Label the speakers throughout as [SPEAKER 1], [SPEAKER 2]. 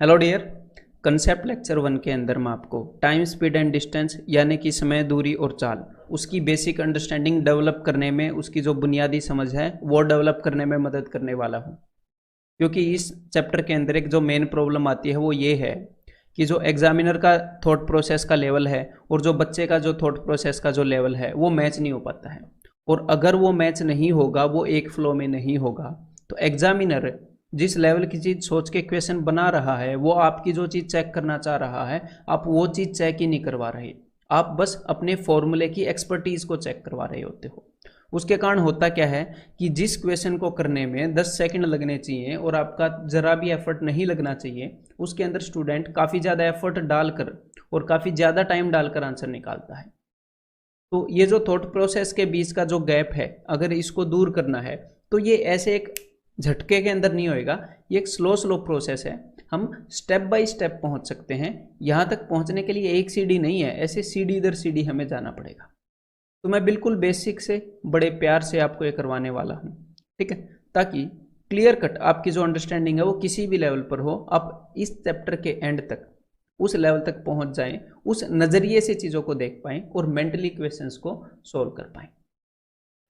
[SPEAKER 1] Hello dear. Concept lecture 1 के अंदर मैं आपको टाइम स्पीड एंड डिस्टेंस यानी कि समय, दूरी और चाल, उसकी बेसिक अंडरस्टैंडिंग डेवलप करने में, उसकी जो बुनियादी समझ है वो डेवलप करने में मदद करने वाला हूँ। क्योंकि इस चैप्टर के अंदर एक जो मेन प्रॉब्लम आती है वो ये है कि जो एग्जामिनर का थॉट प्रोसेस का लेवल है और जो बच्चे का जो थॉट प्रोसेस का जो लेवल है वो मैच नहीं हो पाता है। और अगर वो मैच नहीं होगा, वो एक फ्लो में नहीं होगा, तो एग्जामिनर जिस लेवल की चीज़ सोच के क्वेश्चन बना रहा है, वो आपकी जो चीज़ चेक करना चाह रहा है, आप वो चीज़ चेक ही नहीं करवा रहे। आप बस अपने फॉर्मूले की एक्सपर्टीज को चेक करवा रहे होते हो। उसके कारण होता क्या है कि जिस क्वेश्चन को करने में 10 सेकंड लगने चाहिए और आपका जरा भी एफर्ट नहीं लगना चाहिए, उसके अंदर स्टूडेंट काफ़ी ज़्यादा एफर्ट डालकर और काफ़ी ज़्यादा टाइम डालकर आंसर निकालता है। तो ये जो थॉट प्रोसेस के बीच का जो गैप है, अगर इसको दूर करना है तो ये ऐसे एक झटके के अंदर नहीं होएगा। ये एक स्लो प्रोसेस है। हम स्टेप बाय स्टेप पहुंच सकते हैं। यहाँ तक पहुंचने के लिए एक सीढ़ी नहीं है, ऐसे सीढ़ी दर सीढ़ी हमें जाना पड़ेगा। तो मैं बिल्कुल बेसिक से बड़े प्यार से आपको ये करवाने वाला हूँ, ठीक है, ताकि क्लियर कट आपकी जो अंडरस्टैंडिंग है वो किसी भी लेवल पर हो, आप इस चैप्टर के एंड तक उस लेवल तक पहुंच जाएं, उस नज़रिए से चीज़ों को देख पाएं और मेंटली क्वेश्चंस को सोल्व कर पाएं।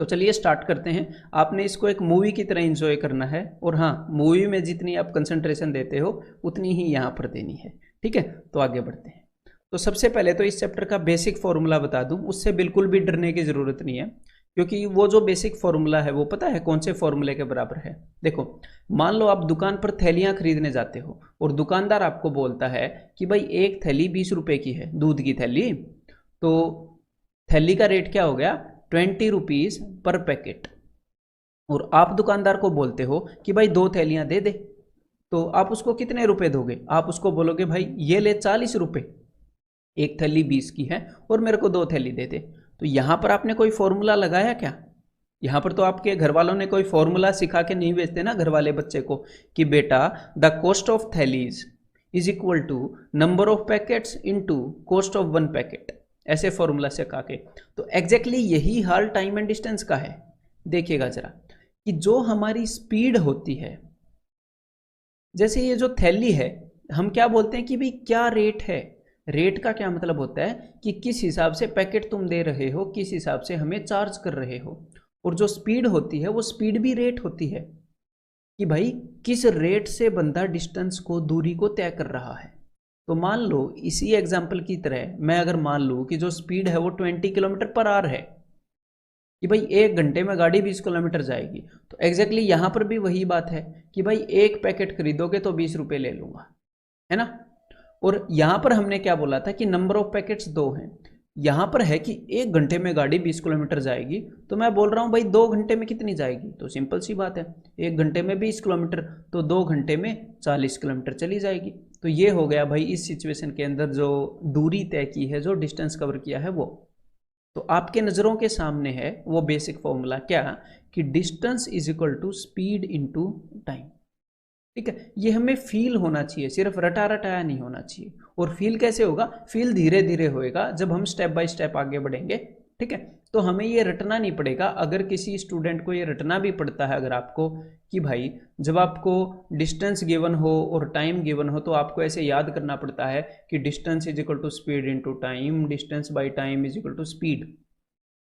[SPEAKER 1] तो चलिए स्टार्ट करते हैं। आपने इसको एक मूवी की तरह एंजॉय करना है, और हाँ, मूवी में जितनी आप कंसंट्रेशन देते हो उतनी ही यहाँ पर देनी है, ठीक है। तो आगे बढ़ते हैं। तो सबसे पहले तो इस चैप्टर का बेसिक फॉर्मूला बता दूं, उससे बिल्कुल भी डरने की ज़रूरत नहीं है, क्योंकि वो जो बेसिक फॉर्मूला है वो पता है कौन से फॉर्मूले के बराबर है। देखो, मान लो आप दुकान पर थैलियाँ खरीदने जाते हो और दुकानदार आपको बोलता है कि भाई एक थैली 20 रुपये की है, दूध की थैली। तो थैली का रेट क्या हो गया, 20 रुपीज़ पर पैकेट। और आप दुकानदार को बोलते हो कि भाई 2 थैलियाँ दे दे। तो आप उसको कितने रुपए दोगे? आप उसको बोलोगे भाई ये ले 40 रुपये, एक थैली 20 की है और मेरे को 2 थैली दे दे। तो यहाँ पर आपने कोई फॉर्मूला लगाया क्या? यहाँ पर तो आपके घर वालों ने कोई फॉर्मूला सिखा के नहीं भेजते ना घर वाले बच्चे को कि बेटा द कॉस्ट ऑफ थैलीज is equal to number of packets into cost of 1 packet, ऐसे फॉर्मूला सिखा के। तो एग्जैक्टली यही हाल टाइम एंड डिस्टेंस का है। देखिएगा जरा कि जो हमारी स्पीड होती है, जैसे ये जो थैली है, हम क्या बोलते हैं कि भाई क्या रेट है। रेट का क्या मतलब होता है कि किस हिसाब से पैकेट तुम दे रहे हो, किस हिसाब से हमें चार्ज कर रहे हो। और जो स्पीड होती है वो स्पीड भी रेट होती है कि भाई किस रेट से बंदा डिस्टेंस को, दूरी को तय कर रहा है। तो मान लो इसी एग्जाम्पल की तरह मैं अगर मान लूँ कि जो स्पीड है वो 20 किलोमीटर पर आवर है, कि भाई 1 घंटे में गाड़ी 20 किलोमीटर जाएगी, तो एग्जैक्टली यहाँ पर भी वही बात है कि भाई एक पैकेट खरीदोगे तो 20 रुपये ले लूँगा, है ना। और यहाँ पर हमने क्या बोला था कि नंबर ऑफ पैकेट्स 2 हैं। यहाँ पर है कि 1 घंटे में गाड़ी 20 किलोमीटर जाएगी, तो मैं बोल रहा हूँ भाई 2 घंटे में कितनी जाएगी। तो सिंपल सी बात है, 1 घंटे में 20 किलोमीटर, तो 2 घंटे में 40 किलोमीटर चली जाएगी। तो ये हो गया भाई इस सिचुएशन के अंदर जो दूरी तय की है, जो डिस्टेंस कवर किया है वो। तो आपके नज़रों के सामने है वो बेसिक फॉर्मूला, क्या कि distance is equal to speed into time, ठीक है। ये हमें फील होना चाहिए, सिर्फ रटा रटाया नहीं होना चाहिए। और फील कैसे होगा? फील धीरे धीरे होएगा जब हम स्टेप बाय स्टेप आगे बढ़ेंगे, ठीक है। तो हमें ये रटना नहीं पड़ेगा। अगर किसी स्टूडेंट को ये रटना भी पड़ता है, अगर आपको, कि भाई जब आपको डिस्टेंस गिवन हो और टाइम गिवन हो, तो आपको ऐसे याद करना पड़ता है कि distance is equal to speed into time, distance by time is equal to speed.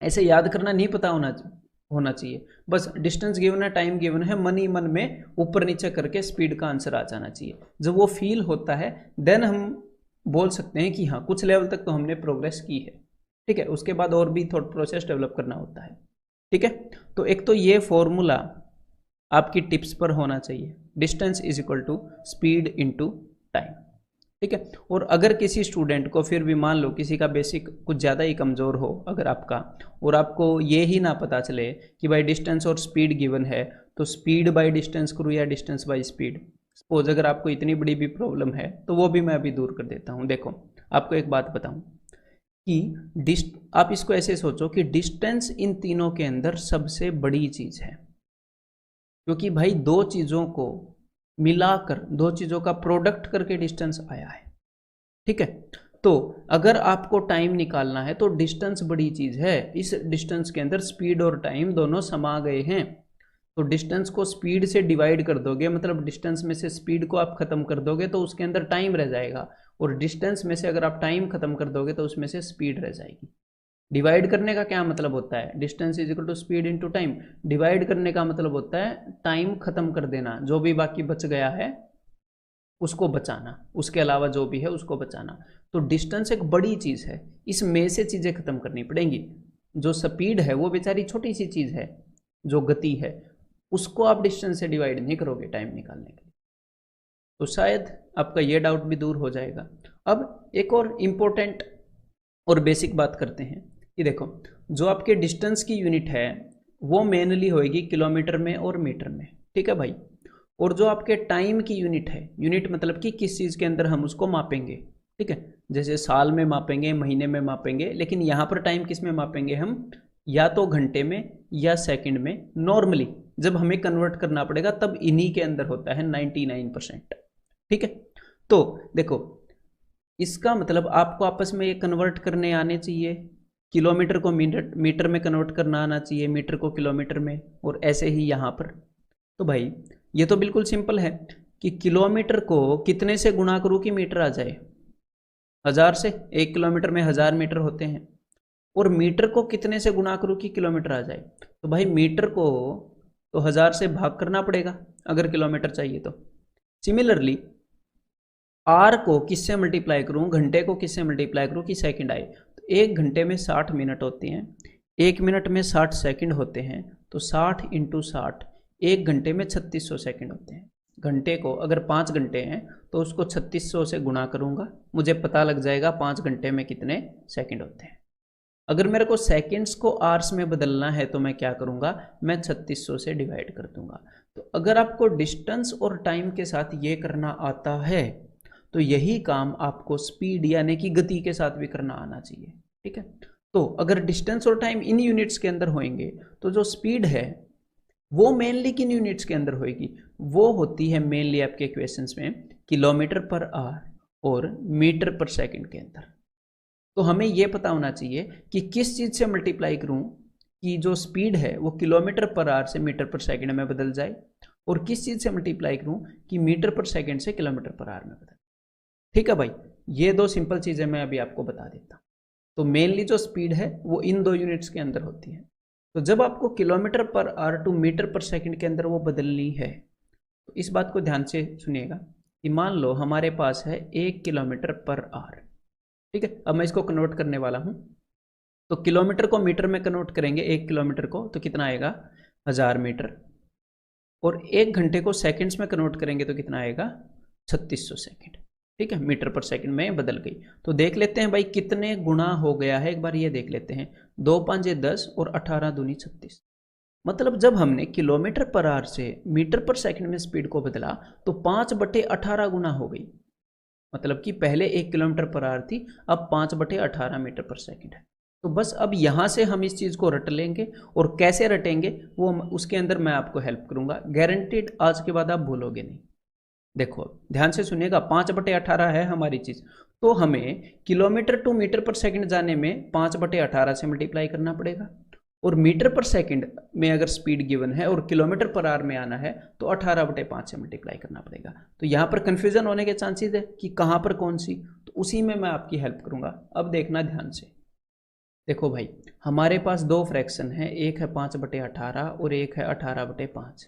[SPEAKER 1] ऐसे याद करना नहीं पता होना चाहिए। बस डिस्टेंस गिवन है, टाइम गिवन है, मन ही मन में ऊपर नीचे करके स्पीड का आंसर आ जाना चाहिए। जब वो फील होता है देन हम बोल सकते हैं कि हाँ, कुछ लेवल तक तो हमने प्रोग्रेस की है, ठीक है। उसके बाद और भी थॉट प्रोसेस डेवलप करना होता है, ठीक है। तो एक तो ये फॉर्मूला आपकी टिप्स पर होना चाहिए, distance is equal to speed into time, ठीक है। और अगर किसी स्टूडेंट को फिर भी, मान लो किसी का बेसिक कुछ ज़्यादा ही कमज़ोर हो अगर आपका, और आपको ये ही ना पता चले कि भाई डिस्टेंस और स्पीड गिवन है, तो स्पीड बाय डिस्टेंस करूँ या डिस्टेंस बाय स्पीड, सपोज अगर आपको इतनी बड़ी भी प्रॉब्लम है, तो वो भी मैं अभी दूर कर देता हूँ। देखो, आपको एक बात बताऊँ कि आप इसको ऐसे सोचो कि डिस्टेंस इन तीनों के अंदर सबसे बड़ी चीज़ है, क्योंकि भाई दो चीज़ों को मिलाकर, दो चीज़ों का प्रोडक्ट करके डिस्टेंस आया है, ठीक है। तो अगर आपको टाइम निकालना है तो डिस्टेंस बड़ी चीज़ है। इस डिस्टेंस के अंदर स्पीड और टाइम दोनों समा गए हैं। तो डिस्टेंस को स्पीड से डिवाइड कर दोगे, मतलब डिस्टेंस में से स्पीड को आप खत्म कर दोगे तो उसके अंदर टाइम रह जाएगा, और डिस्टेंस में से अगर आप टाइम खत्म कर दोगे तो उसमें से स्पीड रह जाएगी। डिवाइड करने का क्या मतलब होता है? Distance is equal to speed into time. Divide करने का मतलब होता है टाइम खत्म कर देना, जो भी बाकी बच गया है उसको बचाना, उसके अलावा जो भी है उसको बचाना। तो डिस्टेंस एक बड़ी चीज है, इसमें से चीजें खत्म करनी पड़ेंगी। जो स्पीड है वो बेचारी छोटी सी चीज है, जो गति है उसको आप डिस्टेंस से डिवाइड नहीं करोगे टाइम निकालने के लिए। तो शायद आपका ये डाउट भी दूर हो जाएगा। अब एक और इम्पोर्टेंट और बेसिक बात करते हैं कि देखो, जो आपके डिस्टेंस की यूनिट है वो मेनली होएगी किलोमीटर में और मीटर में, ठीक है भाई। और जो आपके टाइम की यूनिट है, यूनिट मतलब कि किस चीज़ के अंदर हम उसको मापेंगे, ठीक है, जैसे साल में मापेंगे, महीने में मापेंगे, लेकिन यहाँ पर टाइम किस में मापेंगे हम? या तो घंटे में या सेकंड में। नॉर्मली जब हमें कन्वर्ट करना पड़ेगा तब इन्हीं के अंदर होता है 99%, ठीक है। तो देखो, इसका मतलब आपको आपस में ये कन्वर्ट करने आने चाहिए, किलोमीटर को मीटर में कन्वर्ट करना आना चाहिए, मीटर को किलोमीटर में, और ऐसे ही यहाँ पर। तो भाई ये तो बिल्कुल सिंपल है कि किलोमीटर को कितने से गुणा करूँ कि मीटर आ जाए? 1000 से। 1 किलोमीटर में 1000 मीटर होते हैं। और मीटर को कितने से गुणा करूँ कि किलोमीटर आ जाए? तो भाई मीटर को तो 1000 से भाग करना पड़ेगा अगर किलोमीटर चाहिए तो। सिमिलरली आर को किससे मल्टीप्लाई करूँ, घंटे को किससे मल्टीप्लाई करूँ कि सेकंड आए? तो 1 घंटे में 60 मिनट होते हैं, 1 मिनट में 60 सेकंड होते हैं, तो 60 इंटू 60, 1 घंटे में 3600 सेकंड होते हैं। घंटे को अगर 5 घंटे हैं तो उसको 3600 से गुणा करूँगा, मुझे पता लग जाएगा 5 घंटे में कितने सेकंड होते हैं। अगर मेरे को सेकंड्स को आवर्स में बदलना है तो मैं क्या करूँगा? मैं 3600 से डिवाइड कर दूंगा। तो अगर आपको डिस्टेंस और टाइम के साथ ये करना आता है तो यही काम आपको स्पीड यानी कि गति के साथ भी करना आना चाहिए, ठीक है। तो अगर डिस्टेंस और टाइम इन यूनिट्स के अंदर होंगे तो जो स्पीड है वो मेनली किन यूनिट्स के अंदर होएगी? वो होती है मेनली आपके क्वेश्चंस में किलोमीटर पर आवर और मीटर पर सेकंड के अंदर। तो हमें यह पता होना चाहिए कि किस चीज से मल्टीप्लाई करूं कि जो स्पीड है वो किलोमीटर पर आवर से मीटर पर सेकंड में बदल जाए, और किस चीज से मल्टीप्लाई करूं कि मीटर पर सेकंड से किलोमीटर पर आवर में बदल। ठीक है भाई, ये दो सिंपल चीजें मैं अभी आपको बता देता हूं। तो मेनली जो स्पीड है वो इन दो यूनिट्स के अंदर होती है। तो जब आपको kilometre per hour to metre per second के अंदर वो बदलनी है तो इस बात को ध्यान से सुनिएगा कि मान लो हमारे पास है 1 किलोमीटर पर आवर, ठीक है। अब मैं इसको कन्वर्ट करने वाला हूं। तो किलोमीटर को मीटर में कन्वर्ट करेंगे 1 किलोमीटर को, तो कितना आएगा? 1000 मीटर। और 1 घंटे को सेकंड्स में कन्वर्ट करेंगे तो कितना आएगा? 3600 सेकंड, ठीक है। मीटर पर सेकंड में बदल गई। तो देख लेते हैं भाई कितने गुना हो गया है, एक बार ये देख लेते हैं। 2 5 10 और 18 दूनी 36। मतलब जब हमने किलोमीटर पर आवर से मीटर पर सेकंड में स्पीड को बदला तो 5/18 गुना हो गई। मतलब कि पहले 1 किलोमीटर पर आवर थी, अब 5/18 मीटर पर सेकंड है। तो बस अब यहाँ से हम इस चीज़ को रट लेंगे, और कैसे रटेंगे वो उसके अंदर मैं आपको हेल्प करूँगा, गारंटीड आज के बाद आप भूलोगे नहीं। देखो ध्यान से सुनिएगा, 5/18 है हमारी चीज़, तो हमें kilometre to metre per second जाने में 5/18 से मल्टीप्लाई करना पड़ेगा, और मीटर पर सेकंड में अगर स्पीड गिवन है और किलोमीटर पर आवर में आना है तो 18/5 से मल्टीप्लाई करना पड़ेगा। तो यहाँ पर कन्फ्यूजन होने के चांसेस है कि कहाँ पर कौन सी, तो उसी में मैं आपकी हेल्प करूँगा। अब देखना ध्यान से। देखो भाई, हमारे पास दो फ्रैक्शन है, एक है 5/18 और एक है 18/5।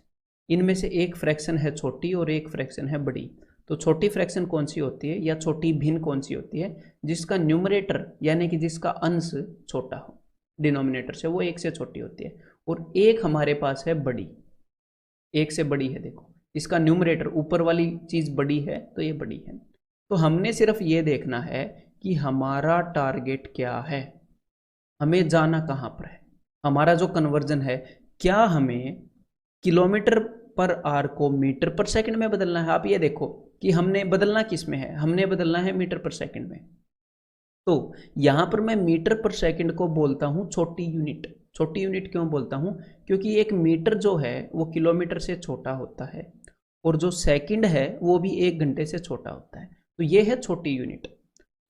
[SPEAKER 1] इनमें से एक फ्रैक्शन है छोटी और एक फ्रैक्शन है बड़ी। तो छोटी फ्रैक्शन कौन सी होती है या छोटी भिन्न कौन सी होती है? जिसका न्यूमरेटर यानी कि जिसका अंश छोटा हो डिनोमिनेटर से, वो एक से छोटी होती है। और एक हमारे पास है बड़ी, एक से बड़ी है। देखो इसका न्यूमरेटर ऊपर वाली चीज बड़ी है तो ये बड़ी है। तो हमने सिर्फ ये देखना है कि हमारा टारगेट क्या है, हमें जाना कहाँ पर है। हमारा जो कन्वर्जन है, क्या हमें किलोमीटर पर आवर को मीटर पर सेकंड में बदलना है? आप ये देखो कि हमने बदलना किस में है, हमने बदलना है मीटर पर सेकंड में। तो यहां पर मैं मीटर पर सेकंड को बोलता हूं छोटी यूनिट। छोटी यूनिट क्यों बोलता हूं? क्योंकि एक मीटर जो है वो किलोमीटर से छोटा होता है, और जो सेकंड है वो भी 1 घंटे से छोटा होता है। तो ये है छोटी यूनिट।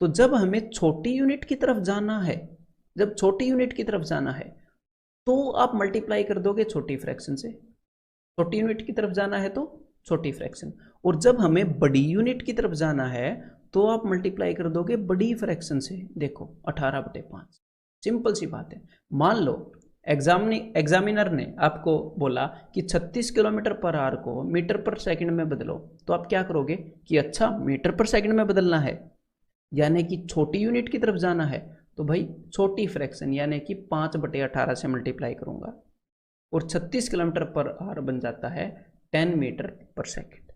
[SPEAKER 1] तो जब हमें छोटी यूनिट की तरफ जाना है, जब छोटी यूनिट की तरफ जाना है तो आप मल्टीप्लाई कर दोगे छोटी फ्रैक्शन से। छोटी यूनिट की तरफ जाना है तो छोटी फ्रैक्शन, और जब हमें बड़ी यूनिट की तरफ जाना है तो आप मल्टीप्लाई कर दोगे बड़ी फ्रैक्शन से। देखो 18/5, सिंपल सी बात है। मान लो एग्जामिनर ने आपको बोला कि 36 किलोमीटर पर आवर को मीटर पर सेकंड में बदलो, तो आप क्या करोगे कि अच्छा मीटर पर सेकंड में बदलना है, यानी कि छोटी यूनिट की तरफ जाना है, तो भाई छोटी फ्रैक्शन यानी कि 5/18 से मल्टीप्लाई करूंगा, और 36 किलोमीटर पर आवर बन जाता है 10 मीटर पर सेकंड।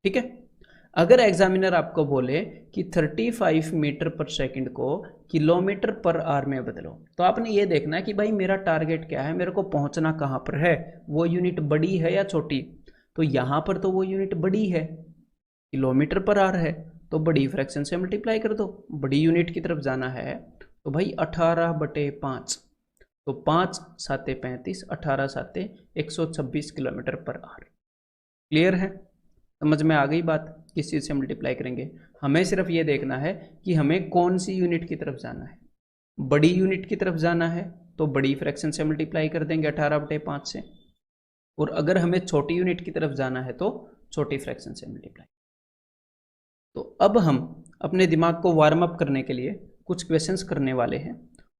[SPEAKER 1] ठीक है। अगर एग्जामिनर आपको बोले कि 35 मीटर पर सेकंड को किलोमीटर पर आवर में बदलो, तो आपने ये देखना है कि भाई मेरा टारगेट क्या है, मेरे को पहुंचना कहां पर है, वो यूनिट बड़ी है या छोटी। तो यहां पर तो वो यूनिट बड़ी है, किलोमीटर पर आवर है, तो बड़ी फ्रैक्शन से मल्टीप्लाई कर दो। बड़ी यूनिट की तरफ जाना है तो भाई 18/5, तो 5 साते 35, 18 साते 126 किलोमीटर पर आवर। क्लियर है, समझ में आ गई बात, किस चीज़ से मल्टीप्लाई करेंगे। हमें सिर्फ ये देखना है कि हमें कौन सी यूनिट की तरफ जाना है। बड़ी यूनिट की तरफ जाना है तो बड़ी फ्रैक्शन से मल्टीप्लाई कर देंगे 18/5 से, और अगर हमें छोटी यूनिट की तरफ जाना है तो छोटी फ्रैक्शन से मल्टीप्लाई। तो अब हम अपने दिमाग को वार्म अप करने के लिए कुछ क्वेश्चंस करने वाले हैं।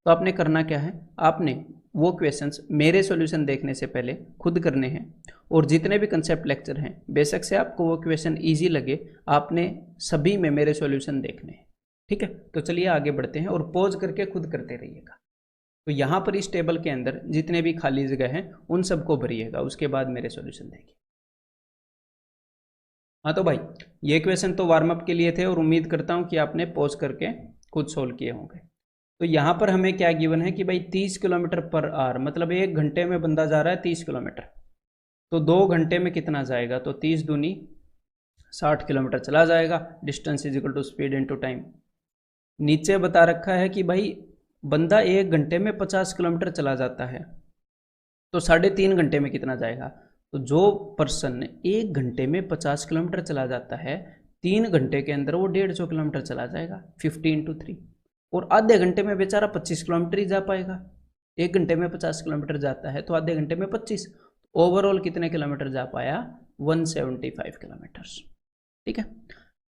[SPEAKER 1] तो आपने करना क्या है, आपने वो क्वेश्चंस मेरे सॉल्यूशन देखने से पहले खुद करने हैं, और जितने भी कंसेप्ट लेक्चर हैं बेशक से आपको वो क्वेश्चन इजी लगे, आपने सभी में मेरे सॉल्यूशन देखने हैं। ठीक है, तो चलिए आगे बढ़ते हैं, और पॉज करके खुद करते रहिएगा। तो यहाँ पर इस टेबल के अंदर जितने भी खाली जगह हैं उन सबको भरिएगा, उसके बाद मेरे सॉल्यूशन देखिए। हाँ तो भाई ये क्वेश्चन तो वार्म अप के लिए थे, और उम्मीद करता हूँ कि आपने पॉज करके खुद सोल्व किए होंगे। तो यहाँ पर हमें क्या गिवन है कि भाई 30 किलोमीटर पर आवर, मतलब 1 घंटे में बंदा जा रहा है 30 किलोमीटर, तो 2 घंटे में कितना जाएगा, तो 30 दूनी 60 किलोमीटर चला जाएगा। Distance is equal to speed into time. नीचे बता रखा है कि भाई बंदा 1 घंटे में 50 किलोमीटर चला जाता है, तो 3.5 घंटे में कितना जाएगा। तो जो पर्सन 1 घंटे में 50 किलोमीटर चला जाता है, 3 घंटे के अंदर वो 150 किलोमीटर चला जाएगा, 50 × 3, और आधे घंटे में बेचारा 25 किलोमीटर ही जा पाएगा। 1 घंटे में 50 किलोमीटर जाता है तो आधे घंटे में 25, ओवरऑल कितने किलोमीटर जा पाया, 175 किलोमीटर। ठीक है।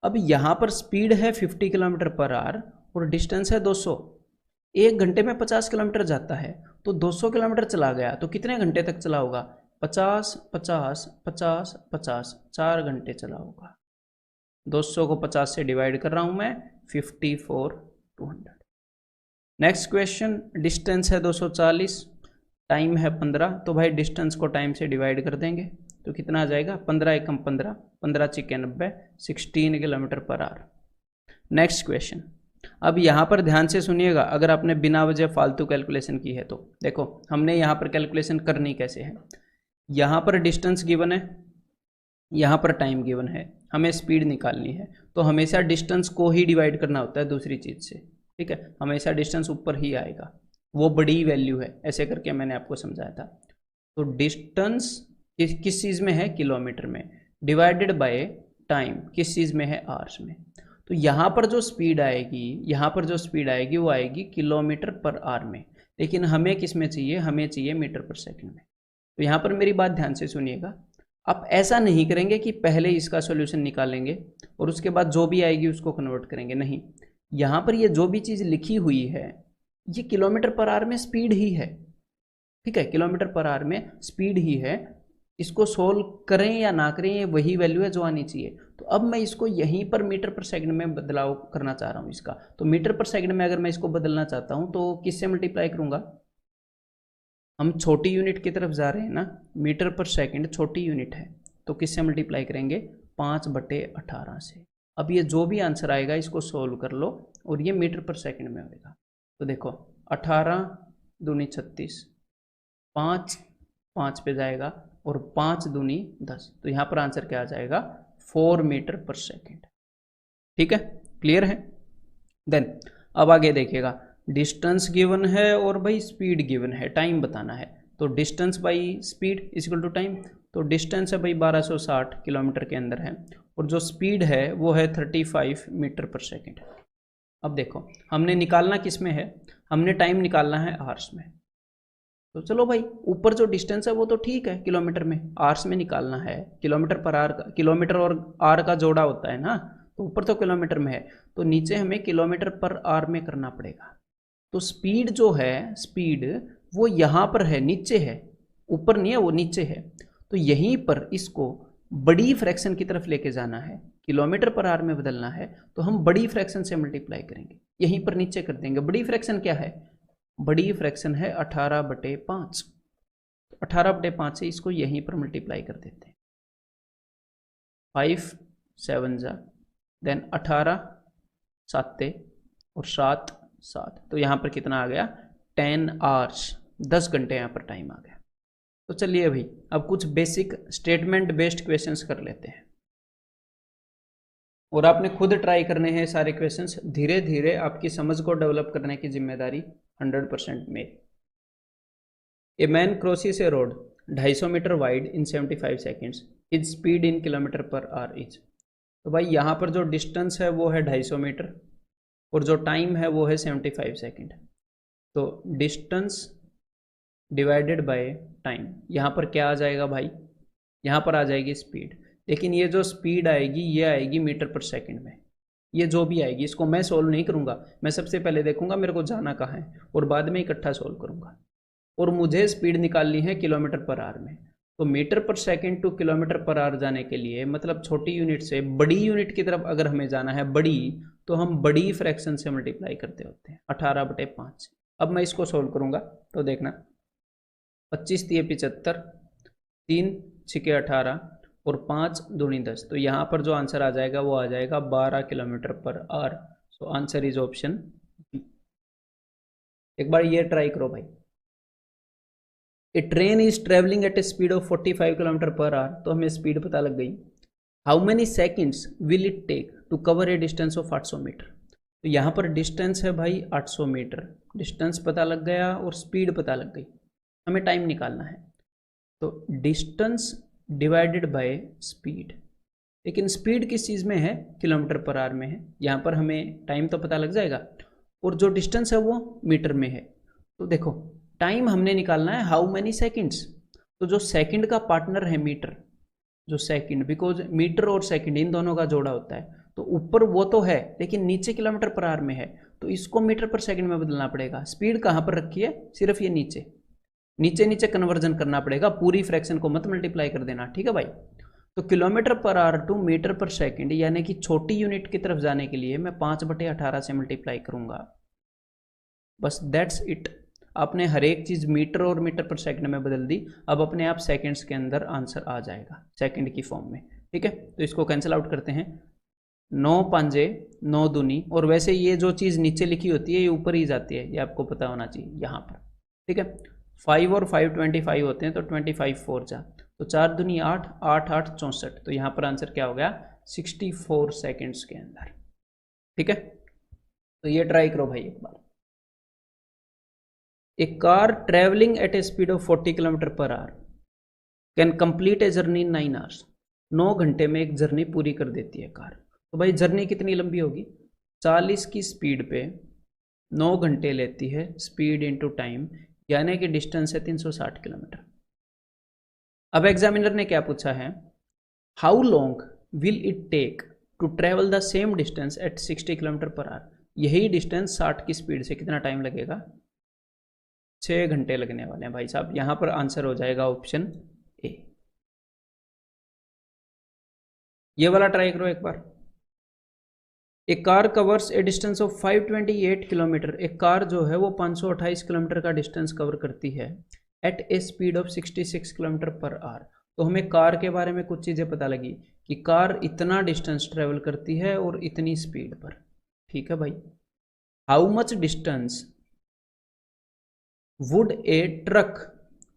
[SPEAKER 1] अब यहाँ पर स्पीड है 50 किलोमीटर पर आवर और डिस्टेंस है 200। 1 घंटे में 50 किलोमीटर जाता है, तो 200 किलोमीटर चला गया तो कितने घंटे तक चला होगा, 50 50 50 50, 4 घंटे चला होगा। 200 को 50 से डिवाइड कर रहा हूं मैं, 54/200। नेक्स्ट क्वेश्चन, डिस्टेंस है 240, टाइम है 15, तो भाई डिस्टेंस को टाइम से डिवाइड कर देंगे तो कितना आ जाएगा, 15 एकम 15, 15 × 90, 16 kilometre per our. Next question, अब यहाँ पर ध्यान से सुनिएगा, अगर आपने बिना वजह फालतू कैलकुलेशन की है तो देखो हमने यहाँ पर कैलकुलेशन करनी कैसे है। यहाँ पर डिस्टेंस गिवन है, यहाँ पर टाइम गिवन है, हमें स्पीड निकालनी है, तो हमेशा डिस्टेंस को ही डिवाइड करना होता है दूसरी चीज़ से। ठीक है, हमेशा डिस्टेंस ऊपर ही आएगा, वो बड़ी वैल्यू है, ऐसे करके मैंने आपको समझाया था। तो डिस्टेंस किस चीज़ में है, किलोमीटर में, डिवाइडेड बाय टाइम किस चीज़ में है, आवर्स में। तो यहाँ पर जो स्पीड आएगी, यहाँ पर जो स्पीड आएगी वो आएगी किलोमीटर पर आवर में, लेकिन हमें किस में चाहिए, हमें चाहिए मीटर पर सेकंड में। तो यहाँ पर मेरी बात ध्यान से सुनिएगा, आप ऐसा नहीं करेंगे कि पहले इसका सॉल्यूशन निकालेंगे और उसके बाद जो भी आएगी उसको कन्वर्ट करेंगे, नहीं। यहाँ पर ये जो भी चीज़ लिखी हुई है ये किलोमीटर पर आवर में स्पीड ही है। ठीक है, किलोमीटर पर आवर में स्पीड ही है, इसको सोल्व करें या ना करें ये वही वैल्यू है जो आनी चाहिए। तो अब मैं इसको यहीं पर मीटर पर सेकंड में बदलाव करना चाह रहा हूँ इसका, तो मीटर पर सेकंड में अगर मैं इसको बदलना चाहता हूँ तो किससे मल्टीप्लाई करूँगा, हम छोटी यूनिट की तरफ जा रहे हैं ना, मीटर पर सेकंड छोटी यूनिट है, तो किससे मल्टीप्लाई करेंगे, 5/18 से। अब ये जो भी आंसर आएगा इसको सोल्व कर लो और ये मीटर पर सेकंड में होगा। तो देखो 18 दूनी 36, 5 5 पे जाएगा और 5 दूनी 10, तो यहाँ पर आंसर क्या आ जाएगा, 4 मीटर पर सेकंड। ठीक है, क्लियर है। देन अब आगे देखिएगा, डिस्टेंस गिवन है और भाई स्पीड गिवन है, टाइम बताना है। तो distance by speed is equal to time, तो डिस्टेंस है भाई 1260 किलोमीटर के अंदर है, और जो स्पीड है वो है 35 मीटर पर सेकंड। अब देखो हमने निकालना किस में है, हमने टाइम निकालना है आवर्स में। तो चलो भाई, ऊपर जो डिस्टेंस है वो तो ठीक है, किलोमीटर में, आवर्स में निकालना है, किलोमीटर पर आवर का, किलोमीटर और आवर का जोड़ा होता है ना, तो ऊपर तो किलोमीटर में है, तो नीचे हमें किलोमीटर पर आवर में करना पड़ेगा। तो स्पीड जो है, स्पीड वो यहाँ पर है, नीचे है, ऊपर नहीं है, वो नीचे है। तो यहीं पर इसको बड़ी फ्रैक्शन की तरफ लेके जाना है, किलोमीटर पर आवर में बदलना है, तो हम बड़ी फ्रैक्शन से मल्टीप्लाई करेंगे, यहीं पर नीचे कर देंगे। बड़ी फ्रैक्शन क्या है? बड़ी फ्रैक्शन है 18/5। 18/5 से इसको यहीं पर मल्टीप्लाई कर देते हैं। 5 7 जा, देन 18 7 और 7 7, तो यहाँ पर कितना आ गया? 10 आवर्स, 10 घंटे यहाँ पर टाइम आ गया। तो चलिए अभी अब कुछ बेसिक स्टेटमेंट बेस्ड क्वेश्चंस कर लेते हैं, और आपने खुद ट्राई करने हैं सारे क्वेश्चंस। धीरे धीरे आपकी समझ को डेवलप करने की जिम्मेदारी 100% मेरी। A man crosses a road 250 metre wide in 75 seconds, is speed in kilometre per hour is. तो भाई यहाँ पर जो डिस्टेंस है वो है 250 मीटर, और जो टाइम है वो है 75 सेकेंड। तो डिस्टेंस डिवाइडेड बाय टाइम, यहाँ पर क्या आ जाएगा भाई? यहाँ पर आ जाएगी स्पीड। लेकिन ये जो स्पीड आएगी ये आएगी मीटर पर सेकंड में। ये जो भी आएगी इसको मैं सोल्व नहीं करूँगा, मैं सबसे पहले देखूंगा मेरे को जाना कहाँ है, और बाद में इकट्ठा सोल्व करूँगा। और मुझे स्पीड निकालनी है किलोमीटर पर आवर में। तो metre per second two kilometre per our जाने के लिए, मतलब छोटी यूनिट से बड़ी यूनिट की तरफ अगर हमें जाना है, बड़ी, तो हम बड़ी फ्रैक्शन से मल्टीप्लाई करते होते हैं 18/5। अब मैं इसको सोल्व करूँगा, तो देखना 25 × 75, 3 × 18 और 5 दूनी 10। तो यहाँ पर जो आंसर आ जाएगा वो आ जाएगा 12 kilometre per hour. So answer is option B. एक बार ये ट्राई करो भाई। A train is travelling at a speed of 45 kilometre per hour, तो हमें स्पीड पता लग गई। How many seconds will it take to cover a distance of 800 metre. तो यहाँ पर डिस्टेंस है भाई 800 मीटर, डिस्टेंस पता लग गया और स्पीड पता लग गई, हमें टाइम निकालना है। तो डिस्टेंस डिवाइडेड बाय स्पीड, लेकिन स्पीड किस चीज़ में है? किलोमीटर पर आवर में है। यहाँ पर हमें टाइम तो पता लग जाएगा, और जो डिस्टेंस है वो मीटर में है। तो देखो टाइम हमने निकालना है हाउ मैनी सेकंड्स, तो जो सेकंड का पार्टनर है मीटर, जो सेकंड, बिकॉज मीटर और सेकंड इन दोनों का जोड़ा होता है, तो ऊपर वो तो है लेकिन नीचे किलोमीटर पर आवर में है, तो इसको मीटर पर सेकंड में बदलना पड़ेगा। स्पीड कहाँ पर रखी है? सिर्फ ये नीचे, नीचे नीचे कन्वर्जन करना पड़ेगा, पूरी फ्रैक्शन को मत मल्टीप्लाई कर देना, ठीक है भाई। तो kilometre per hour to metre per second, यानी कि छोटी यूनिट की तरफ जाने के लिए मैं 5/18 से मल्टीप्लाई करूंगा, बस दैट्स इट। आपने हर एक चीज़ मीटर और मीटर पर सेकंड में बदल दी, अब अपने आप सेकंड्स के अंदर आंसर आ जाएगा सेकंड की फॉर्म में, ठीक है। तो इसको कैंसिल आउट करते हैं, 9 5 9 दूनी, और वैसे ये जो चीज़ नीचे लिखी होती है ये ऊपर ही जाती है, ये आपको पता होना चाहिए यहाँ पर, ठीक है। 5 और 5 25 होते हैं, तो 25 4 जा, तो 4 दूनी 8, 8 8 64, तो यहाँ पर आंसर क्या हो गया? 64 सेकेंड्स के अंदर, ठीक है। तो ये ट्राई करो भाई एक बार। A car travelling at a speed of 40 kilometre per hour can complete a journey in 9 hours. 9 घंटे में एक जर्नी पूरी कर देती है कार। तो भाई जर्नी कितनी लंबी होगी? 40 की स्पीड पे 9 घंटे लेती है, स्पीड इंटू टाइम, यानी कि डिस्टेंस है 360 किलोमीटर। अब एग्जामिनर ने क्या पूछा है? How long will it take to travel the same distance at 60 kilometre per hour. यही डिस्टेंस 60 की स्पीड से कितना टाइम लगेगा? 6 घंटे लगने वाले हैं भाई साहब। यहां पर आंसर हो जाएगा ऑप्शन ए। ये वाला ट्राई करो एक बार। A car covers a distance of 528 kilometre. एक कार जो है वो 528 किलोमीटर का डिस्टेंस कवर करती है at a speed of 66 kilometre per hour. तो हमें कार के बारे में कुछ चीज़ें पता लगी कि कार इतना डिस्टेंस ट्रेवल करती है और इतनी स्पीड पर, ठीक है भाई। How much distance would a truck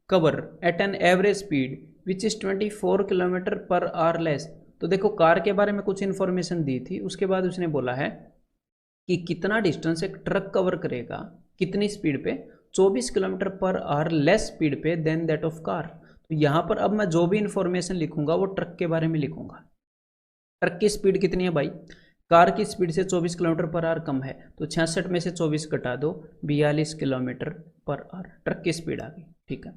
[SPEAKER 1] cover at an average speed which is 24 kilometre per hour less. तो देखो कार के बारे में कुछ इन्फॉर्मेशन दी थी, उसके बाद उसने बोला है कि कितना डिस्टेंस एक ट्रक कवर करेगा, कितनी स्पीड पे? 24 kilometre per hour less speed पे देन दैट ऑफ कार। तो यहाँ पर अब मैं जो भी इंफॉर्मेशन लिखूंगा वो ट्रक के बारे में लिखूंगा। ट्रक की स्पीड कितनी है भाई? कार की स्पीड से 24 किलोमीटर पर आवर कम है, तो 66 में से 24 घटा दो, 42 किलोमीटर पर आवर ट्रक की स्पीड आ गई। ठीक है।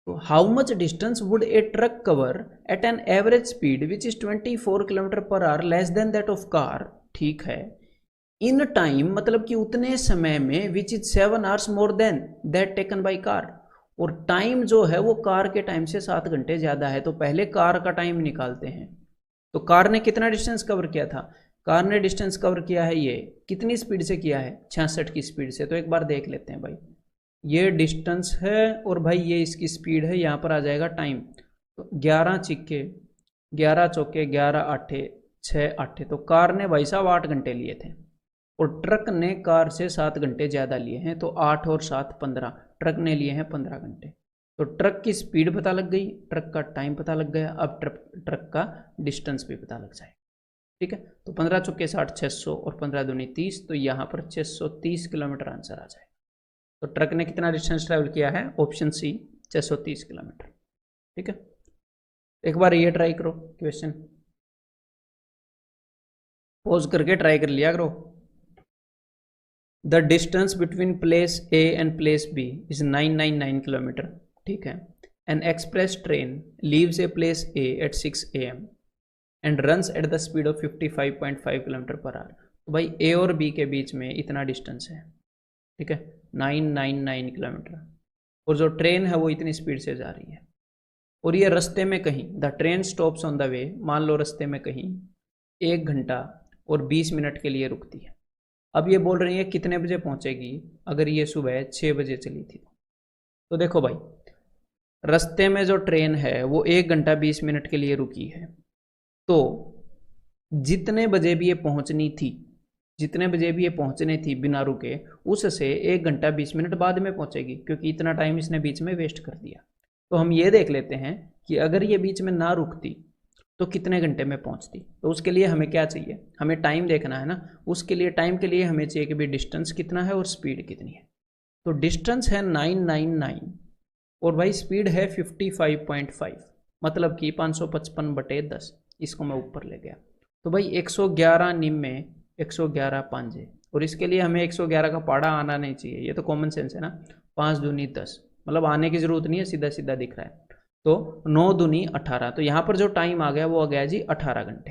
[SPEAKER 1] तो how much distance would a truck cover at an average speed which is 24 kilometre per hour less than that of car, ठीक है, इन टाइम मतलब कि उतने समय में which is 7 hours more than that taken by car, और time जो है वो कार के टाइम से 7 घंटे ज्यादा है। तो पहले कार का टाइम निकालते हैं। तो कार ने कितना डिस्टेंस कवर किया था? कार ने डिस्टेंस कवर किया है ये कितनी स्पीड से किया है? 66 की स्पीड से। तो एक बार देख लेते हैं भाई, ये डिस्टेंस है और भाई ये इसकी स्पीड है। यहाँ पर आ जाएगा टाइम, तो 11 चिक्के 11 चौके 11 आठे 6 आठे, तो कार ने भाई साहब 8 घंटे लिए थे और ट्रक ने कार से 7 घंटे ज़्यादा लिए हैं। तो 8 और 7 15, ट्रक ने लिए हैं 15 घंटे। तो ट्रक की स्पीड पता लग गई, ट्रक का टाइम पता लग गया, अब ट्रक का डिस्टेंस भी पता लग जाएगा। ठीक है, तो 15 चौके 60 600 और 15 दूनी 30, तो यहाँ पर 630 किलोमीटर आंसर आ जाएगा। तो ट्रक ने कितना डिस्टेंस ट्रैवल किया है? Option C 630 kilometre. ठीक है, एक बार ये ट्राई करो क्वेश्चन, पॉज करके ट्राई कर लिया करो। The distance between place A and place B is 999 kilometre. ठीक है, an express train leaves a place A at 6 AM and runs at the speed of 55.5 kilometre per hour. तो भाई ए और B के बीच में इतना डिस्टेंस है, ठीक है, 999 किलोमीटर, और जो ट्रेन है वो इतनी स्पीड से जा रही है, और ये रास्ते में कहीं, the train stops on the way, मान लो रास्ते में कहीं 1 घंटा और 20 मिनट के लिए रुकती है। अब ये बोल रही है कितने बजे पहुंचेगी अगर ये सुबह 6 बजे चली थी। तो देखो भाई, रास्ते में जो ट्रेन है वो 1 घंटा 20 मिनट के लिए रुकी है, तो जितने बजे भी ये पहुंचनी थी, जितने बजे भी ये पहुंचने थी बिना रुके, उससे 1 घंटा 20 मिनट बाद में पहुंचेगी, क्योंकि इतना टाइम इसने बीच में वेस्ट कर दिया। तो हम ये देख लेते हैं कि अगर ये बीच में ना रुकती तो कितने घंटे में पहुंचती। तो उसके लिए हमें क्या चाहिए? हमें टाइम देखना है ना। उसके लिए टाइम के लिए हमें चाहिए कि भाई डिस्टेंस कितना है और स्पीड कितनी है। तो डिस्टेंस है 999 और भाई स्पीड है 55.5, मतलब कि 555/10। इसको मैं ऊपर ले गया, तो भाई 111 निम में 111 पांजे, और इसके लिए हमें 111 का पाड़ा आना नहीं चाहिए, ये तो कॉमन सेंस है ना। 5 दूनी 10, मतलब आने की जरूरत नहीं है, सीधा सीधा दिख रहा है। तो 9 दूनी 18, तो यहाँ पर जो टाइम आ गया वो आ गया जी 18 घंटे।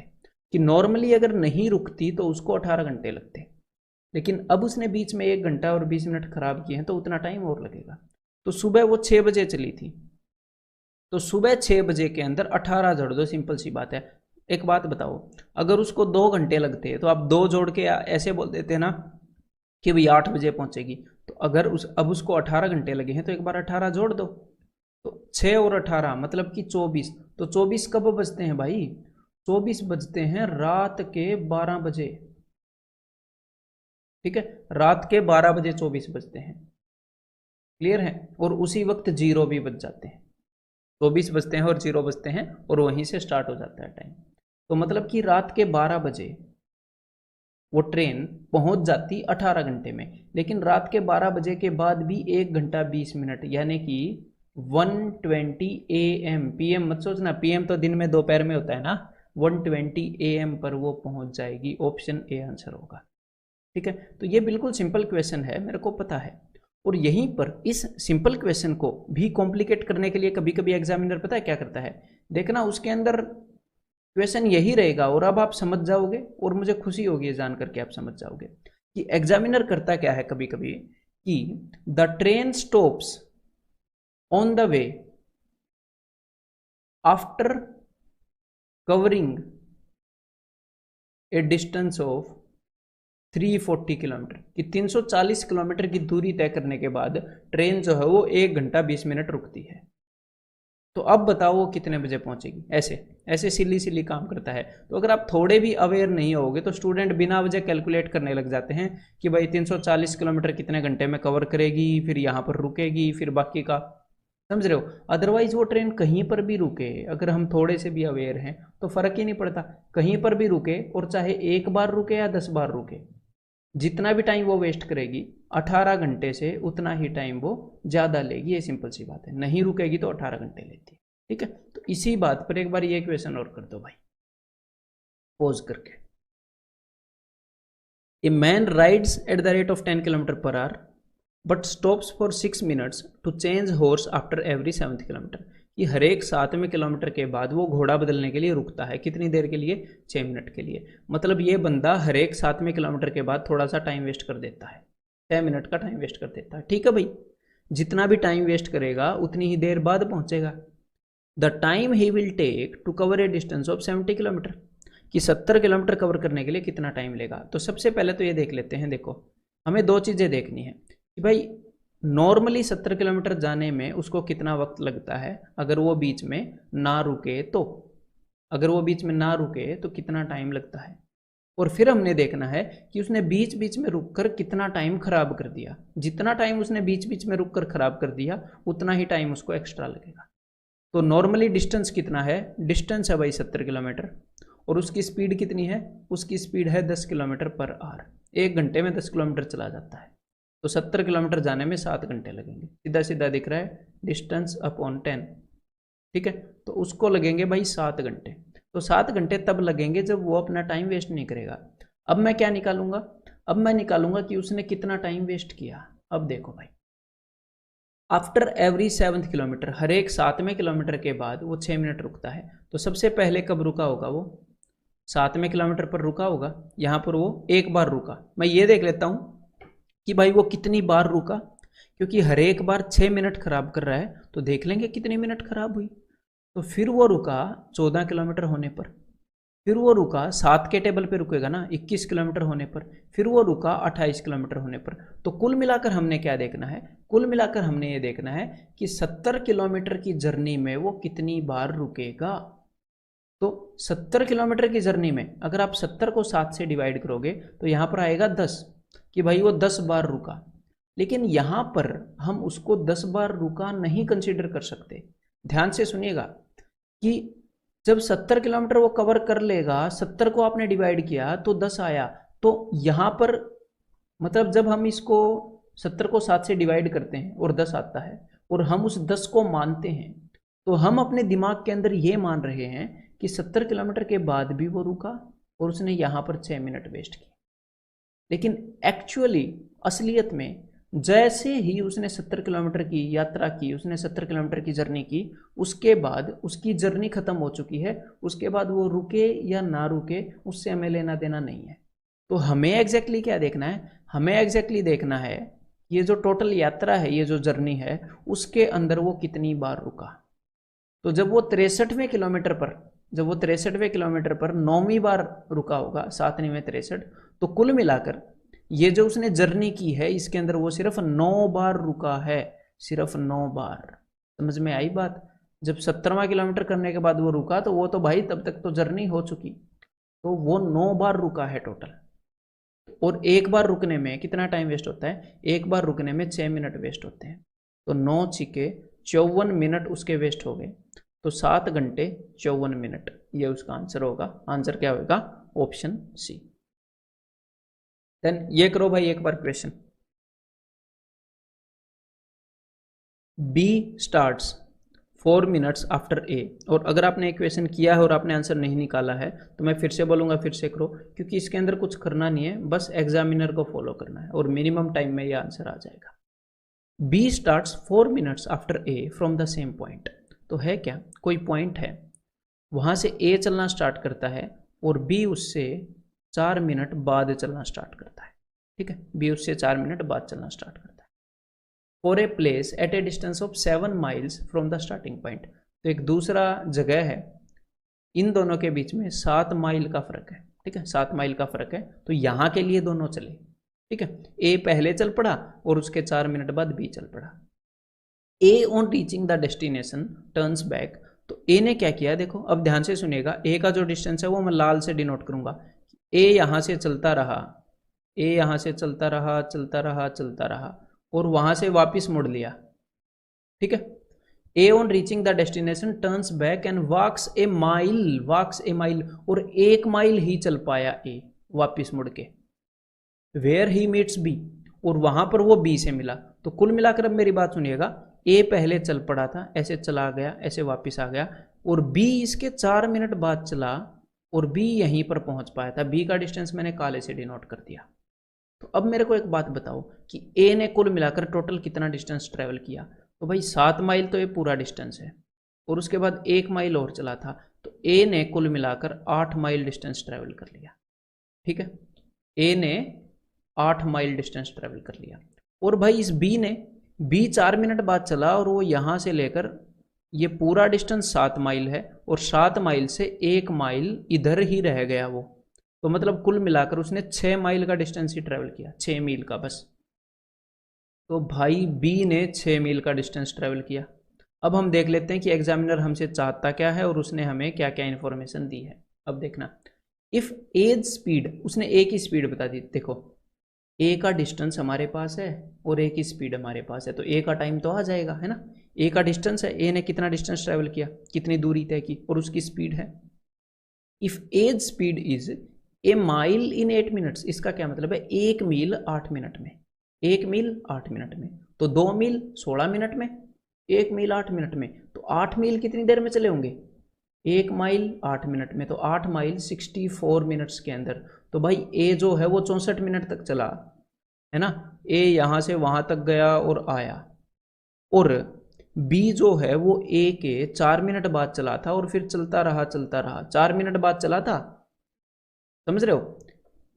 [SPEAKER 1] कि नॉर्मली अगर नहीं रुकती तो उसको 18 घंटे लगते, लेकिन अब उसने बीच में 1 घंटा और 20 मिनट खराब किए हैं, तो उतना टाइम और लगेगा। तो सुबह वो 6 बजे चली थी, तो सुबह 6 बजे के अंदर 18 जोड़ दो, सिंपल सी बात है। एक बात बताओ, अगर उसको 2 घंटे लगते तो आप 2 जोड़ के ऐसे बोल देते ना कि भाई 8 बजे पहुंचेगी। तो अगर अब उसको 18 घंटे लगे हैं तो एक बार 18 जोड़ दो, तो 6 और 18 मतलब कि 24। तो 24 कब बजते हैं भाई? 24 बजते हैं रात के 12 बजे। ठीक है, रात के 12 बजे 24 बजते हैं, क्लियर है। और उसी वक्त जीरो भी बज जाते हैं, 24 बजते हैं और 0 बजते हैं, और वहीं से स्टार्ट हो जाता है टाइम। तो मतलब कि रात के 12 बजे वो ट्रेन पहुंच जाती 18 घंटे में, लेकिन रात के 12 बजे के बाद भी 1 घंटा 20 मिनट, यानी कि 1:20 AM, PM मत सोचना, PM तो दिन में दोपहर में होता है ना, 1:20 AM पर वो पहुंच जाएगी। ऑप्शन ए आंसर होगा। ठीक है, तो ये बिल्कुल सिंपल क्वेश्चन है, मेरे को पता है। और यहीं पर इस सिंपल क्वेश्चन को भी कॉम्प्लिकेट करने के लिए कभी कभी एग्जामिनर पता है क्या करता है? देखना, उसके अंदर क्वेश्चन यही रहेगा और अब आप समझ जाओगे, और मुझे खुशी होगी ये जानकर के आप समझ जाओगे कि एग्जामिनर करता क्या है कभी कभी, कि the train stops on the way after covering A distance of 340 kilometre, कि 340 किलोमीटर की दूरी तय करने के बाद ट्रेन जो है वो 1 घंटा 20 मिनट रुकती है। तो अब बताओ वो कितने बजे पहुंचेगी? ऐसे ऐसे सिली सिली काम करता है। तो अगर आप थोड़े भी अवेयर नहीं होगे तो स्टूडेंट बिना वजह कैलकुलेट करने लग जाते हैं कि भाई 340 किलोमीटर कितने घंटे में कवर करेगी, फिर यहाँ पर रुकेगी, फिर बाकी का, समझ रहे हो। अदरवाइज वो ट्रेन कहीं पर भी रुके, अगर हम थोड़े से भी अवेयर हैं तो फर्क ही नहीं पड़ता, कहीं पर भी रुके, और चाहे 1 बार रुके या 10 बार रुके, जितना भी टाइम वो वेस्ट करेगी 18 घंटे से उतना ही टाइम वो ज़्यादा लेगी। ये सिंपल सी बात है, नहीं रुकेगी तो 18 घंटे लेती है। ठीक है, तो इसी बात पर एक बार ये क्वेश्चन और कर दो भाई, पॉज करके। A man rides at the rate of 10 kilometre per hour but stops for 6 minutes to change horse after every 7th kilometre, कि हर एक 7वें किलोमीटर के बाद वो घोड़ा बदलने के लिए रुकता है। कितनी देर के लिए? 6 मिनट के लिए। मतलब ये बंदा हर एक 7वें किलोमीटर के बाद थोड़ा सा टाइम वेस्ट कर देता है, 6 मिनट का टाइम वेस्ट कर देता है। ठीक है भाई, जितना भी टाइम वेस्ट करेगा उतनी ही देर बाद पहुंचेगा। The time he will take to cover a distance of 70 kilometre, कि 70 किलोमीटर कवर करने के लिए कितना टाइम लेगा। तो सबसे पहले तो ये देख लेते हैं। देखो, हमें दो चीज़ें देखनी है कि भाई नॉर्मली 70 किलोमीटर जाने में उसको कितना वक्त लगता है, अगर वो बीच में ना रुके तो। अगर वो बीच में ना रुके तो कितना टाइम लगता है। और फिर हमने देखना है कि उसने बीच बीच में रुककर कितना टाइम खराब कर दिया। जितना टाइम उसने बीच बीच में रुककर खराब कर दिया उतना ही टाइम उसको एक्स्ट्रा लगेगा। तो नॉर्मली डिस्टेंस कितना है? डिस्टेंस है भाई 70 किलोमीटर, और उसकी स्पीड कितनी है? उसकी स्पीड है 10 किलोमीटर पर आवर। 1 घंटे में 10 किलोमीटर चला जाता है। तो 70 किलोमीटर जाने में 7 घंटे लगेंगे। सीधा सीधा दिख रहा है, डिस्टेंस अपॉन 10। ठीक है, तो उसको लगेंगे भाई 7 घंटे। तो 7 घंटे तब लगेंगे जब वो अपना टाइम वेस्ट नहीं करेगा। अब मैं क्या निकालूंगा? अब मैं निकालूंगा कि उसने कितना टाइम वेस्ट किया। अब देखो भाई, आफ्टर एवरी 7th किलोमीटर, हर एक 7वें किलोमीटर के बाद वो 6 मिनट रुकता है। तो सबसे पहले कब रुका होगा? वो 7वें किलोमीटर पर रुका होगा। यहाँ पर वो एक बार रुका। मैं ये देख लेता हूँ कि भाई वो कितनी बार रुका, क्योंकि हर एक बार 6 मिनट खराब कर रहा है, तो देख लेंगे कितनी मिनट खराब हुई। तो फिर वो रुका 14 किलोमीटर होने पर, फिर वो रुका 7 के टेबल पे रुकेगा ना, 21 किलोमीटर होने पर, फिर वो रुका 28 किलोमीटर होने पर। तो कुल मिलाकर हमने क्या देखना है? कुल मिलाकर हमने ये देखना है कि 70 किलोमीटर की जर्नी में वो कितनी बार रुकेगा। तो 70 किलोमीटर की जर्नी में अगर आप 70 को 7 से डिवाइड करोगे तो यहाँ पर आएगा 10, कि भाई वो 10 बार रुका। लेकिन यहाँ पर हम उसको 10 बार रुका नहीं कंसीडर कर सकते। ध्यान से सुनिएगा कि जब 70 किलोमीटर वो कवर कर लेगा, 70 को आपने डिवाइड किया तो 10 आया। तो यहाँ पर मतलब जब हम इसको 70 को 7 से डिवाइड करते हैं और 10 आता है और हम उस 10 को मानते हैं, तो हम अपने दिमाग के अंदर ये मान रहे हैं कि 70 किलोमीटर के बाद भी वो रुका और उसने यहाँ पर 6 मिनट वेस्ट किए। लेकिन एक्चुअली असलियत में जैसे ही उसने 70 किलोमीटर की यात्रा की, उसने 70 किलोमीटर की जर्नी की, उसके बाद उसकी जर्नी खत्म हो चुकी है। उसके बाद वो रुके या ना रुके उससे हमें लेना देना नहीं है। तो हमें एग्जैक्टली क्या देखना है? हमें एग्जैक्टली देखना है ये जो टोटल यात्रा है, ये जो जर्नी है, उसके अंदर वो कितनी बार रुका। तो जब वो 63वें किलोमीटर पर, जब वो 63वें किलोमीटर पर 9वीं बार रुका होगा, 7 में 63, तो कुल मिलाकर ये जो उसने जर्नी की है इसके अंदर वो सिर्फ 9 बार रुका है, सिर्फ 9 बार। समझ में आई बात? जब 70वां किलोमीटर करने के बाद वो रुका तो वो तो भाई तब तक तो जर्नी हो चुकी, तो वो 9 बार रुका है टोटल। और एक बार रुकने में कितना टाइम वेस्ट होता है? एक बार रुकने में 6 मिनट वेस्ट होते हैं। तो 9 छिके 54 मिनट उसके वेस्ट हो गए। तो 7 घंटे 54 मिनट, ये उसका आंसर होगा। आंसर क्या होगा? Option C. देन ये करो भाई एक बार question. B starts 4 minutes after A. और अगर आपने इक्वेशन किया है और आपने आंसर नहीं निकाला है तो मैं फिर से बोलूँगा, फिर से करो, क्योंकि इसके अंदर कुछ करना नहीं है, बस एग्जामिनर को फॉलो करना है और मिनिमम टाइम में ये आंसर आ जाएगा। B starts 4 minutes after A from the same point. तो है क्या? कोई पॉइंट है, वहाँ से ए चलना स्टार्ट करता है और बी उससे 4 मिनट बाद चलना स्टार्ट करता है। ठीक है, बी उससे 4 मिनट बाद चलना स्टार्ट करता है। For a place at A distance of 7 miles from the starting point. तो एक दूसरा जगह है, इन दोनों के बीच में 7 माइल का फर्क है। ठीक है, 7 माइल का फर्क है। तो यहाँ के लिए दोनों चले। ठीक है, ए पहले चल पड़ा और उसके 4 मिनट बाद बी चल पड़ा। A on reaching the destination turns back. तो ए ने क्या किया? देखो अब ध्यान से सुनिएगा, ए का जो डिस्टेंस है वो मैं लाल से डिनोट करूंगा। ए यहाँ से चलता रहा, ए यहाँ से चलता रहा, चलता रहा, चलता रहा और वहां से वापस मुड़ लिया। ठीक है, A on reaching the destination turns back and walks a mile, walks a mile, और 1 माइल ही चल पाया ए वापस मुड़ के। वेयर ही मीट्स बी, और वहां पर वो बी से मिला। तो कुल मिलाकर अब मेरी बात सुनिएगा, ए पहले चल पड़ा था, ऐसे चला गया, ऐसे वापस आ गया, और बी इसके 4 मिनट बाद चला और बी यहीं पर पहुंच पाया था। बी का डिस्टेंस मैंने काले से डिनोट कर दिया। तो अब मेरे को एक बात बताओ कि ए ने कुल मिलाकर टोटल कितना डिस्टेंस ट्रेवल किया। तो भाई 7 माइल तो ये पूरा डिस्टेंस है, और उसके बाद 1 माइल और चला था, तो ए ने कुल मिलाकर 8 माइल डिस्टेंस ट्रेवल कर लिया। ठीक है, ए ने 8 माइल डिस्टेंस ट्रेवल कर लिया। और भाई इस बी 4 मिनट बाद चला, और वो यहां से लेकर ये पूरा डिस्टेंस 7 माइल है, और 7 माइल से 1 माइल इधर ही रह गया वो। तो मतलब कुल मिलाकर उसने 6 माइल का डिस्टेंस ही ट्रेवल किया, 6 मील का बस। तो भाई बी ने 6 मील का डिस्टेंस ट्रेवल किया। अब हम देख लेते हैं कि एग्जामिनर हमसे चाहता क्या है और उसने हमें क्या क्या इन्फॉर्मेशन दी है। अब देखना, इफ एज स्पीड, उसने ए की स्पीड बता दी। देखो ए का डिस्टेंस हमारे पास है और ए की स्पीड हमारे पास है, तो ए का टाइम तो आ जाएगा, है ना। ए का डिस्टेंस है, ए ने कितना डिस्टेंस ट्रेवल किया, कितनी दूरी तय की, और उसकी स्पीड है। If A's speed is a mile in 8 minutes, इसका क्या मतलब है, 1 मील 8 मिनट में, 1 मील 8 मिनट में, तो 2 मील 16 मिनट में, 1 मील 8 मिनट में, तो 8 मील कितनी देर में चले होंगे, 1 माइल 8 मिनट में, तो 8 माइल 64 मिनट्स के अंदर। तो भाई ए जो है वो 64 मिनट तक चला, है ना। ए यहां से वहां तक गया और आया, और बी जो है वो ए के 4 मिनट बाद चला था, और फिर चलता रहा 4 मिनट बाद चला था, समझ रहे हो।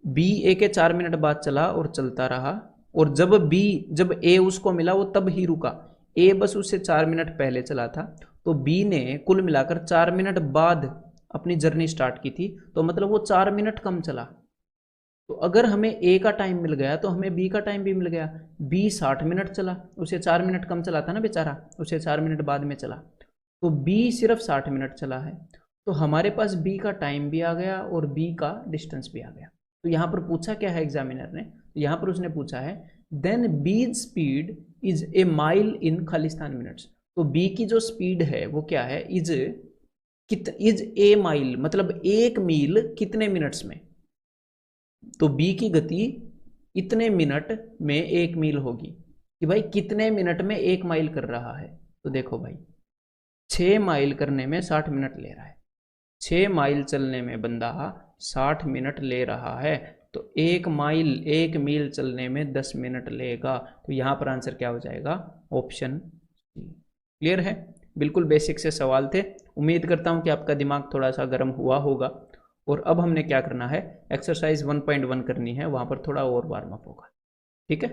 [SPEAKER 1] बी ए के 4 मिनट बाद चला और चलता रहा, और जब ए उसको मिला वो तब ही रुका। ए बस उससे 4 मिनट पहले चला था, तो बी ने कुल मिलाकर 4 मिनट बाद अपनी जर्नी स्टार्ट की थी, तो मतलब वो 4 मिनट कम चला। तो अगर हमें ए का टाइम मिल गया तो हमें बी का टाइम भी मिल गया। बी 60 मिनट चला, उसे 4 मिनट कम चला था ना बेचारा, उसे 4 मिनट बाद में चला, तो बी सिर्फ 60 मिनट चला है। तो हमारे पास बी का टाइम भी आ गया और बी का डिस्टेंस भी आ गया। तो यहाँ पर पूछा क्या है एग्जामिनर ने, तो यहाँ पर उसने पूछा है देन बीज speed is a mile in Khalistan minutes. तो बी की जो स्पीड है वो क्या है, इज ए माइल, मतलब 1 मील कितने मिनट्स में। तो बी की गति इतने मिनट में 1 मील होगी, कि भाई कितने मिनट में 1 माइल कर रहा है। तो देखो भाई 6 माइल करने में 60 मिनट ले रहा है, 6 माइल चलने में बंदा 60 मिनट ले रहा है, तो 1 मील चलने में 10 मिनट लेगा। तो यहाँ पर आंसर क्या हो जाएगा, ऑप्शन सी। क्लियर है, बिल्कुल बेसिक से सवाल थे। उम्मीद करता हूँ कि आपका दिमाग थोड़ा सा गर्म हुआ होगा। और अब हमने क्या करना है, एक्सरसाइज 1.1 करनी है, वहाँ पर थोड़ा और वार्म अप होगा। ठीक है।